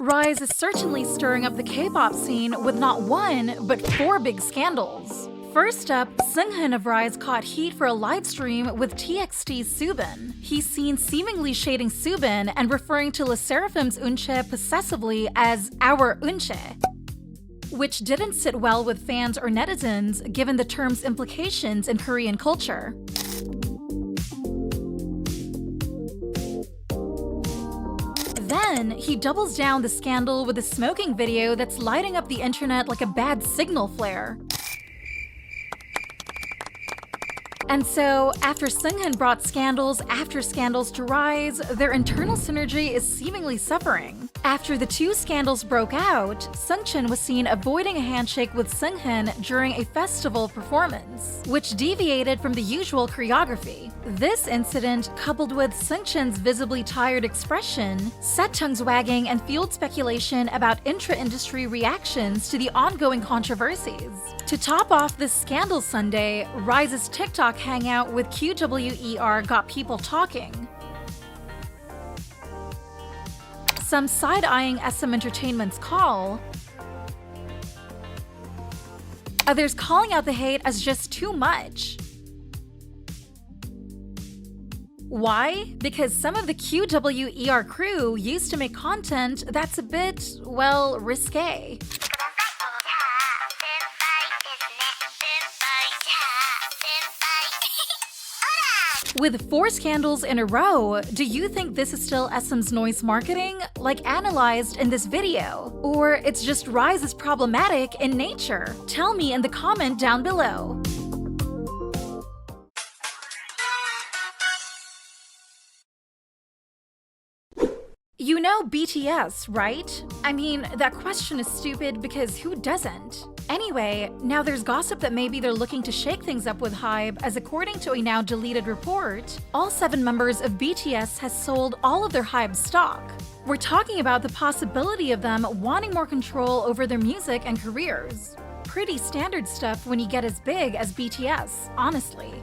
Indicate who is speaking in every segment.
Speaker 1: RIIZE is certainly stirring up the K-pop scene with not one, but 4 big scandals. First up, Seunghoon of RIIZE caught heat for a livestream with TXT's soobin. He's seen seemingly shading soobin and referring to LE SSERAFIM's Eunchae possessively as our Eunchae, which didn't sit well with fans or netizens given the term's implications in Korean culture. Then, he doubles down the scandal with a smoking video that's lighting up the internet like a bad signal flare. And so, after Seunghoon brought scandals after scandals to RIIZE, their internal synergy is seemingly suffering. After the 2 scandals broke out, Seungchin was seen avoiding a handshake with Seunghoon during a festival performance, which deviated from the usual choreography. This incident, coupled with Seungchin's visibly tired expression, set tongues wagging and fueled speculation about intra-industry reactions to the ongoing controversies. To top off this scandal Sunday, RIIZE's TikTok hangout with QWER got people talking. Some side-eyeing SM Entertainment's call, others calling out the hate as just too much. Why? Because some of the QWER crew used to make content that's a bit, well, risque. With 4 scandals in a row, do you think this is still SM's noise marketing, like analyzed in this video? Or it's just RIIZE is problematic in nature? Tell me in the comment down below. You know BTS, right? I mean, that question is stupid because who doesn't? Anyway, now there's gossip that maybe they're looking to shake things up with HYBE, as according to a now deleted report, all 7 members of BTS has sold all of their HYBE stock. We're talking about the possibility of them wanting more control over their music and careers. Pretty standard stuff when you get as big as BTS, honestly.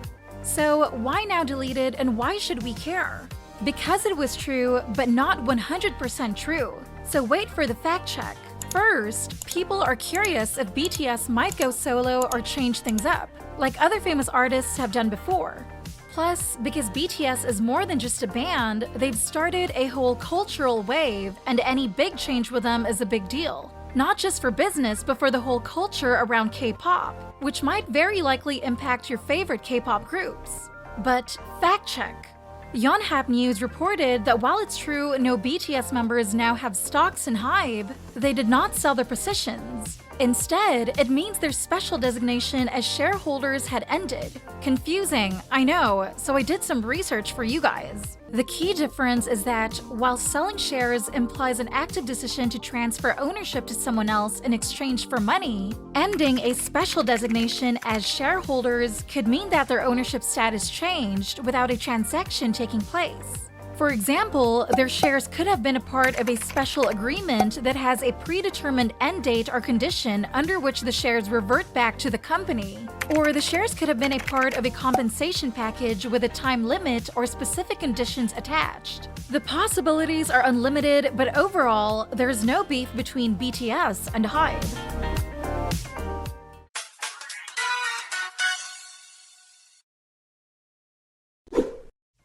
Speaker 1: So why now deleted and why should we care? Because it was true, but not 100% true. So wait for the fact check. First, people are curious if BTS might go solo or change things up, like other famous artists have done before. Plus, because BTS is more than just a band, they've started a whole cultural wave, and any big change with them is a big deal. Not just for business, but for the whole culture around K-pop, which might very likely impact your favorite K-pop groups. But fact check. Yonhap News reported that while it's true no BTS members now have stocks in HYBE, they did not sell their positions. Instead, it means their special designation as shareholders had ended. Confusing, I know, so I did some research for you guys. The key difference is that, while selling shares implies an active decision to transfer ownership to someone else in exchange for money, ending a special designation as shareholders could mean that their ownership status changed without a transaction taking place. For example, their shares could have been a part of a special agreement that has a predetermined end date or condition under which the shares revert back to the company. Or the shares could have been a part of a compensation package with a time limit or specific conditions attached. The possibilities are unlimited, but overall, there's no beef between BTS and HYBE.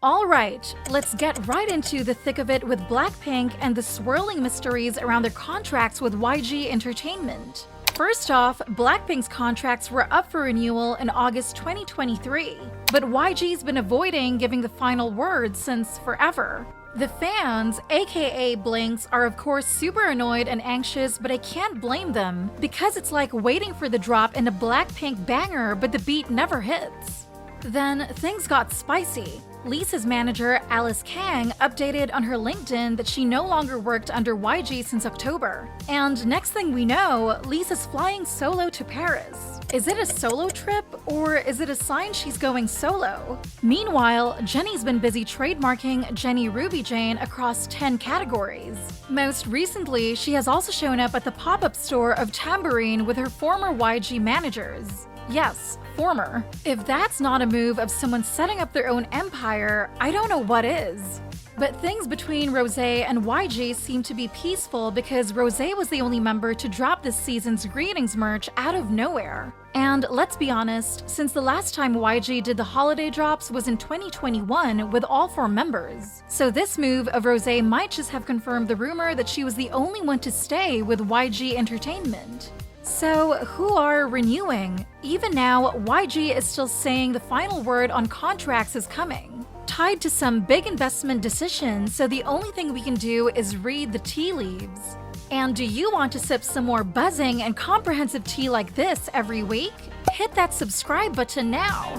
Speaker 1: Alright, let's get right into the thick of it with BLACKPINK and the swirling mysteries around their contracts with YG Entertainment. First off, BLACKPINK's contracts were up for renewal in August 2023, but YG's been avoiding giving the final word since forever. The fans, aka Blinks, are of course super annoyed and anxious, but I can't blame them, because it's like waiting for the drop in a BLACKPINK banger but the beat never hits. Then things got spicy. Lisa's manager, Alice Kang, updated on her LinkedIn that she no longer worked under YG since October. And next thing we know, Lisa's flying solo to Paris. Is it a solo trip, or is it a sign she's going solo? Meanwhile, Jennie's been busy trademarking Jennie Ruby Jane across 10 categories. Most recently, she has also shown up at the pop-up store of Tambourine with her former YG managers. Yes, former. If that's not a move of someone setting up their own empire, I don't know what is. But things between RIIZE and YG seem to be peaceful because RIIZE was the only member to drop this season's greetings merch out of nowhere. And let's be honest, since the last time YG did the holiday drops was in 2021 with all 4 members. So this move of RIIZE might just have confirmed the rumor that she was the only one to stay with YG Entertainment. So who are renewing? Even now, YG is still saying the final word on contracts is coming, tied to some big investment decision, so the only thing we can do is read the tea leaves. And do you want to sip some more buzzing and comprehensive tea like this every week? Hit that subscribe button now!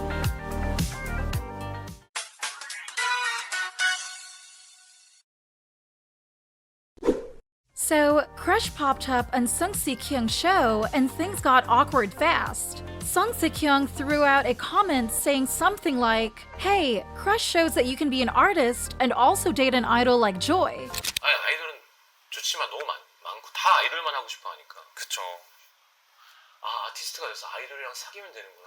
Speaker 1: So, crush popped up on Sung Si-kyung's show and things got awkward fast. Sung Si-kyung threw out a comment saying something like, "Hey, crush shows that you can be an artist and also date an idol like Joy."
Speaker 2: 아이돌은 좋지만 너무 많고 다 아이돌만 하고 싶어 하니까. 그쵸. 아, 아티스트가 돼서 아이돌이랑 사귀면 되는구나.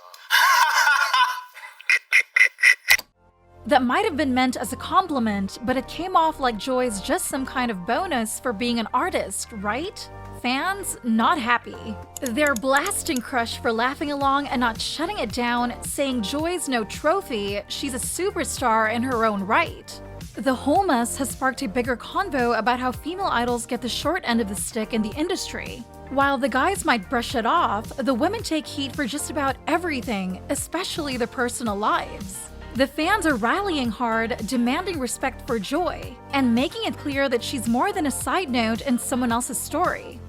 Speaker 1: That might have been meant as a compliment, but it came off like Joy's just some kind of bonus for being an artist, right? Fans not happy. They're blasting Crush for laughing along and not shutting it down, saying Joy's no trophy, she's a superstar in her own right. The whole mess has sparked a bigger convo about how female idols get the short end of the stick in the industry. While the guys might brush it off, the women take heat for just about everything, especially their personal lives. The fans are rallying hard, demanding respect for Joy, and making it clear that she's more than a side note in someone else's story.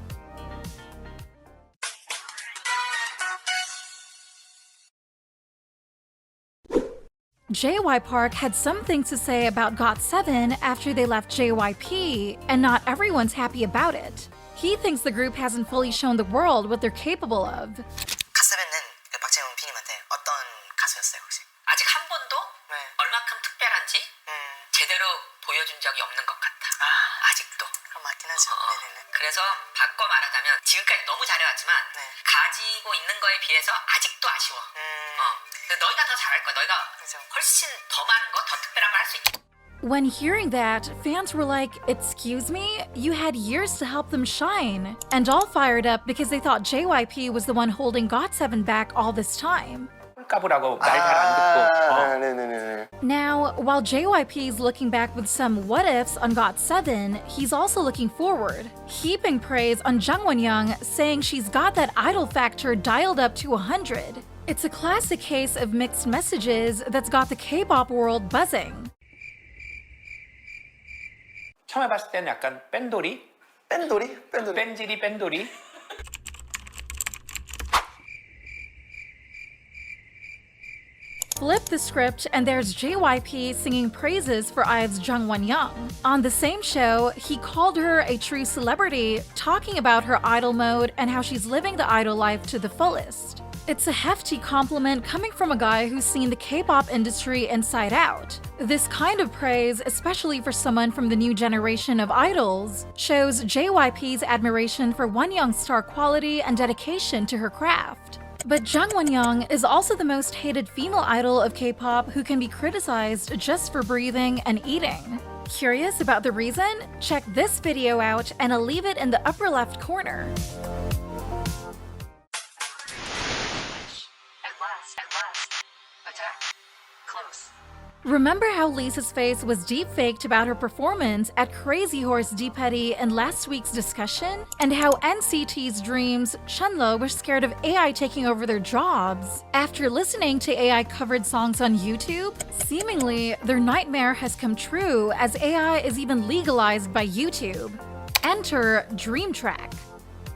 Speaker 1: JY Park had some things to say about GOT7 after they left JYP, and not everyone's happy about it. He thinks the group hasn't fully shown the world what they're capable of.
Speaker 3: 갓세븐은 박재홍 PD님한테 어떤 가수였어요 혹시?
Speaker 4: 아직 한 번도 얼마큼 특별한지 제대로 보여준 적이 없는 것 같아. 아직도.
Speaker 3: 그럼 맞긴 하죠. 네네네.
Speaker 4: 그래서 바꿔 말하자면 지금까지 너무 잘해왔지만 가지고 있는 거에 비해서 아직도 아쉬워. 너희가 더 잘할 거야. 너희가 훨씬 더 많은 거, 더 특별한 걸 할 수 있지.
Speaker 1: When hearing that, fans were like, "Excuse me? You had years to help them shine," and all fired up because they thought JYP was the one holding GOT7 back all this time.
Speaker 5: 까부라고 말 잘 안 듣고.
Speaker 3: 네네네.
Speaker 1: Now, while JYP's looking back with some what-ifs on GOT7, he's also looking forward, heaping praise on Jang Wonyoung, saying she's got that idol factor dialed up to 100. It's a classic case of mixed messages that's got the K-pop world buzzing.
Speaker 5: 처음에 봤을 때는 약간 뺀돌이?
Speaker 3: 뺀돌이?
Speaker 5: 뺀질이 뺀돌이?
Speaker 1: Flip the script and there's JYP singing praises for IVE's Jang Wonyoung. On the same show, he called her a true celebrity, talking about her idol mode and how she's living the idol life to the fullest. It's a hefty compliment coming from a guy who's seen the K-pop industry inside out. This kind of praise, especially for someone from the new generation of idols, shows JYP's admiration for Wonyoung's star quality and dedication to her craft. But Jang Wonyoung is also the most hated female idol of K-pop who can be criticized just for breathing and eating. Curious about the reason? Check this video out and I'll leave it in the upper left corner. Remember how Lisa's face was deep-faked about her performance at Crazy Horse D-Petty in last week's discussion? And how NCT's Dreams, chenle were scared of AI taking over their jobs? After listening to AI-covered songs on YouTube, seemingly their nightmare has come true as AI is even legalized by YouTube. Enter Dream Track.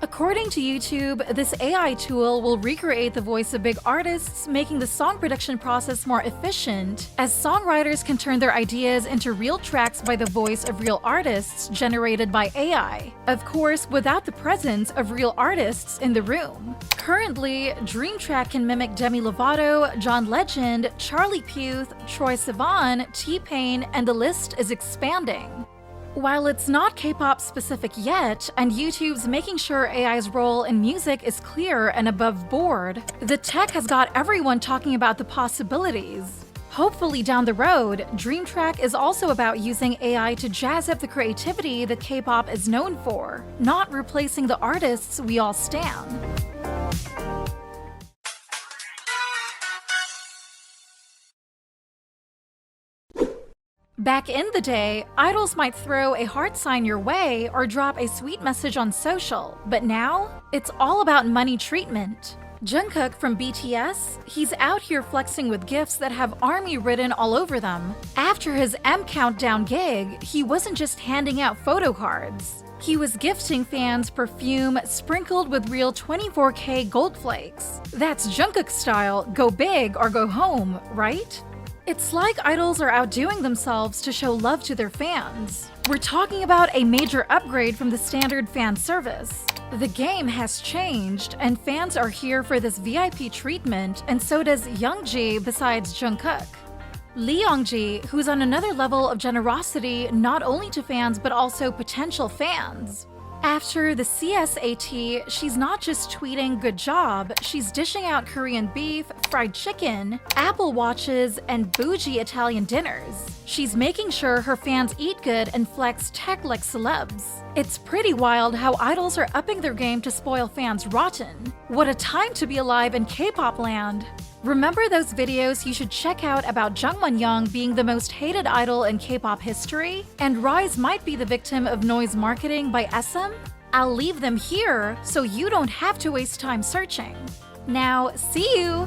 Speaker 1: According to YouTube, this AI tool will recreate the voice of big artists, making the song production process more efficient, as songwriters can turn their ideas into real tracks by the voice of real artists generated by AI. Of course, without the presence of real artists in the room. Currently, Dream Track can mimic Demi Lovato, John Legend, Charlie Puth, Troye Sivan, T-Pain, and the list is expanding. While it's not K-pop specific yet, and YouTube's making sure AI's role in music is clear and above board, the tech has got everyone talking about the possibilities. Hopefully down the road, Dream Track is also about using AI to jazz up the creativity that K-pop is known for, not replacing the artists we all stan. Back in the day, idols might throw a heart sign your way or drop a sweet message on social, but now, it's all about money treatment. Jungkook from BTS, he's out here flexing with gifts that have ARMY written all over them. After his M Countdown gig, he wasn't just handing out photo cards. He was gifting fans perfume sprinkled with real 24K gold flakes. That's Jungkook style, go big or go home, right? It's like idols are outdoing themselves to show love to their fans. We're talking about a major upgrade from the standard fan service. The game has changed, and fans are here for this VIP treatment, and so does youngji besides Jungkook. Lee Youngji, who's on another level of generosity not only to fans but also potential fans. After the CSAT, she's not just tweeting good job, she's dishing out Korean beef, fried chicken, Apple Watches, and bougie Italian dinners. She's making sure her fans eat good and flex tech like celebs. It's pretty wild how idols are upping their game to spoil fans rotten. What a time to be alive in K-pop land! Remember those videos you should check out about Jang Wonyoung being the most hated idol in K-pop history? And RIIZE might be the victim of noise marketing by SM? I'll leave them here so you don't have to waste time searching. Now, see you!